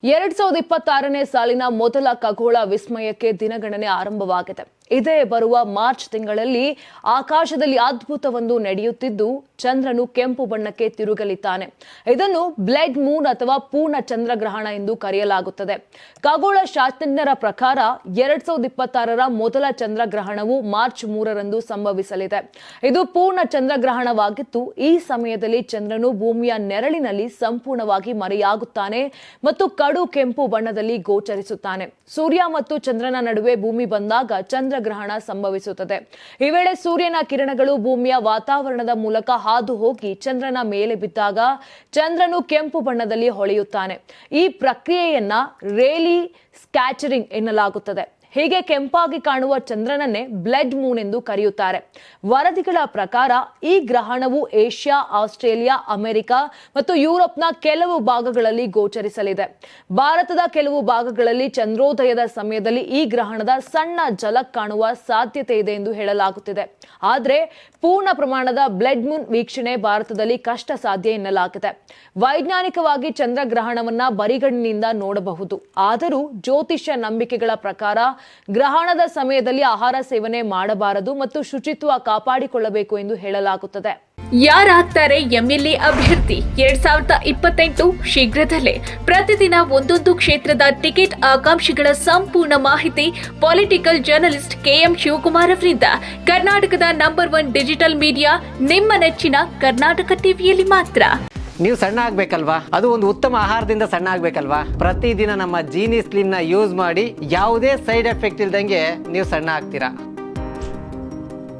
2026ನೇ ಸಾಲಿನ ಮೊದಲ ಖಗೋಳ ವಿಸ್ಮಯಕ್ಕೆ ದಿನಗಣನೆ ಆರಂಭವಾಗಿದೆ. ಇದೇ ಬರುವ ಮಾರ್ಚ್ ತಿಂಗಳಲ್ಲಿ ಆಕಾಶದಲ್ಲಿ ಅದ್ಭುತವೊಂದು ನಡೆಯುತ್ತಿದ್ದು ಚಂದ್ರನು ಕೆಂಪು ಬಣ್ಣಕ್ಕೆ ತಿರುಗಲಿದ್ದಾನೆ. ಇದನ್ನು ಬ್ಲಡ್ ಮೂನ್ ಅಥವಾ ಪೂರ್ಣ ಚಂದ್ರಗ್ರಹಣ ಎಂದು ಕರೆಯಲಾಗುತ್ತದೆ. ಖಗೋಳ ಶಾಸ್ತ್ರಜ್ಞರ ಪ್ರಕಾರ 2026ರ ಮೊದಲ ಚಂದ್ರಗ್ರಹಣವು ಮಾರ್ಚ್ 3ರಂದು ಸಂಭವಿಸಲಿದೆ. ಇದು ಪೂರ್ಣ ಚಂದ್ರಗ್ರಹಣವಾಗಿದ್ದು ಈ ಸಮಯದಲ್ಲಿ ಚಂದ್ರನು ಭೂಮಿಯ ನೆರಳಿನಲ್ಲಿ ಸಂಪೂರ್ಣವಾಗಿ ಮರೆಯಾಗುತ್ತಾನೆ ಮತ್ತು ಕಡು ಕೆಂಪು ಬಣ್ಣದಲ್ಲಿ ಗೋಚರಿಸುತ್ತಾನೆ. ಸೂರ್ಯ ಮತ್ತು ಚಂದ್ರನ ನಡುವೆ ಭೂಮಿ ಬಂದಾಗ ಚಂದ್ರಗ್ರಹಣ ಸಂಭವಿಸುತ್ತದೆ. ಈ ವೇಳೆ ಸೂರ್ಯನ ಕಿರಣಗಳು ಭೂಮಿಯ ವಾತಾವರಣದ ಮೂಲಕ ಹಾದು ಹೋಗಿ ಚಂದ್ರನ ಮೇಲೆ ಬಿದ್ದಾಗ ಚಂದ್ರನು ಕೆಂಪು ಬಣ್ಣದಲ್ಲಿ ಹೊಳೆಯುತ್ತಾನೆ. ಈ ಪ್ರಕ್ರಿಯೆಯನ್ನ ರೇಲಿ ಸ್ಕ್ಯಾಟರಿಂಗ್ ಎನ್ನಲಾಗುತ್ತದೆ. ಹೀಗೆ ಕೆಂಪಾಗಿ ಕಾಣುವ ಚಂದ್ರನನ್ನೇ ಬ್ಲಡ್ ಮೂನ್ ಎಂದು ಕರೆಯುತ್ತಾರೆ. ವರದಿಗಳ ಪ್ರಕಾರ ಈ ಗ್ರಹಣವು ಏಷ್ಯಾ, ಆಸ್ಟ್ರೇಲಿಯಾ, ಅಮೆರಿಕ ಮತ್ತು ಯುರೋಪ್ನ ಕೆಲವು ಭಾಗಗಳಲ್ಲಿ ಗೋಚರಿಸಲಿದೆ. ಭಾರತದ ಕೆಲವು ಭಾಗಗಳಲ್ಲಿ ಚಂದ್ರೋದಯದ ಸಮಯದಲ್ಲಿ ಈ ಗ್ರಹಣದ ಸಣ್ಣ ಝಲಕ್ ಕಾಣುವ ಸಾಧ್ಯತೆ ಇದೆ ಎಂದು ಹೇಳಲಾಗುತ್ತಿದೆ. ಆದರೆ ಪೂರ್ಣ ಪ್ರಮಾಣದ ಬ್ಲಡ್ ಮೂನ್ ವೀಕ್ಷಣೆ ಭಾರತದಲ್ಲಿ ಕಷ್ಟ ಸಾಧ್ಯ ಎನ್ನಲಾಗಿದೆ. ವೈಜ್ಞಾನಿಕವಾಗಿ ಚಂದ್ರಗ್ರಹಣವನ್ನ ಬರಿಗಣ್ಣಿನಿಂದ ನೋಡಬಹುದು. ಆದರೂ ಜ್ಯೋತಿಷ್ಯ ನಂಬಿಕೆಗಳ ಪ್ರಕಾರ ಗ್ರಹಣದ ಸಮಯದಲ್ಲಿ ಆಹಾರ ಸೇವನೆ ಮಾಡಬಾರದು ಮತ್ತು ಶುಚಿತ್ವ ಕಾಪಾಡಿಕೊಳ್ಳಬೇಕು ಎಂದು ಹೇಳಲಾಗುತ್ತದೆ. ಯಾರಾಗ್ತಾರೆ ಎಂಎಲ್ಎ ಅಭ್ಯರ್ಥಿ 2028 ಶೀಘ್ರದಲ್ಲೇ. ಪ್ರತಿದಿನ ಒಂದೊಂದು ಕ್ಷೇತ್ರದ ಟಿಕೆಟ್ ಆಕಾಂಕ್ಷಿಗಳ ಸಂಪೂರ್ಣ ಮಾಹಿತಿ ಪೊಲಿಟಿಕಲ್ ಜರ್ನಲಿಸ್ಟ್ ಕೆಎಂ ಶಿವಕುಮಾರ್ ಅವರಿಂದ. ಕರ್ನಾಟಕದ ನಂಬರ್ 1 ಡಿಜಿಟಲ್ ಮೀಡಿಯಾ ನಿಮ್ಮ ನೆಚ್ಚಿನ ಕರ್ನಾಟಕ ಟಿವಿಯಲ್ಲಿ ಮಾತ್ರ. ನೀವು ಸಣ್ಣ ಆಗ್ಬೇಕಲ್ವಾ? ಅದು ಒಂದು ಉತ್ತಮ ಆಹಾರದಿಂದ ಸಣ್ಣ ಆಗ್ಬೇಕಲ್ವಾ? ಪ್ರತಿದಿನ ನಮ್ಮ ಜೀನಿ ಸ್ಲಿಮ್ ನ ಯೂಸ್ ಮಾಡಿ ಯಾವುದೇ ಸೈಡ್ ಎಫೆಕ್ಟ್ ಇಲ್ದಂಗೆ ನೀವು ಸಣ್ಣ ಆಗ್ತೀರಾ.